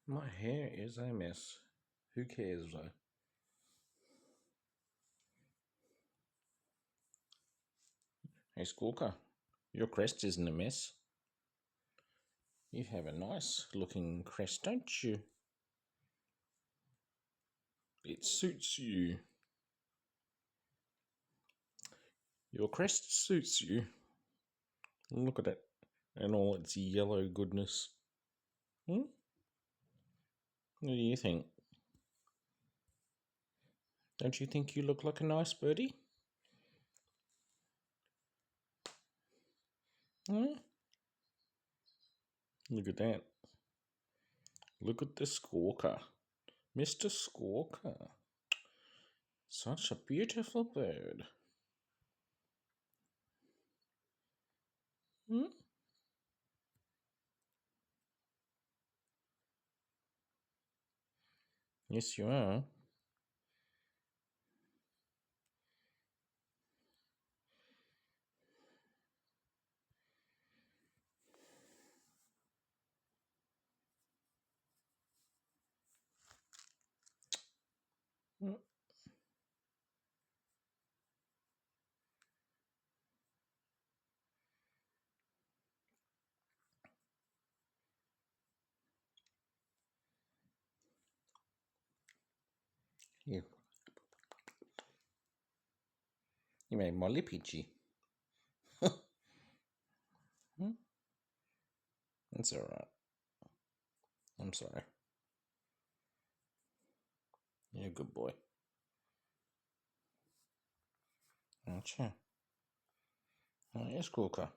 My hair is a mess. Who cares though? Hey Squawker, your crest isn't a mess. You have a nice looking crest, don't you? It suits you. Your crest suits you. Look at it and all its yellow goodness. Hmm? What do you think? Don't you think you look like a nice birdie? Hmm? Look at that. Look at the Squawker. Mr. Squawker. Such a beautiful bird. Hmm? Yes, you are. Hmm. You, you made my lip itchy. Hmm? That's alright. I'm sorry. You're a good boy. Aren't you? Oh, yes, Squawker.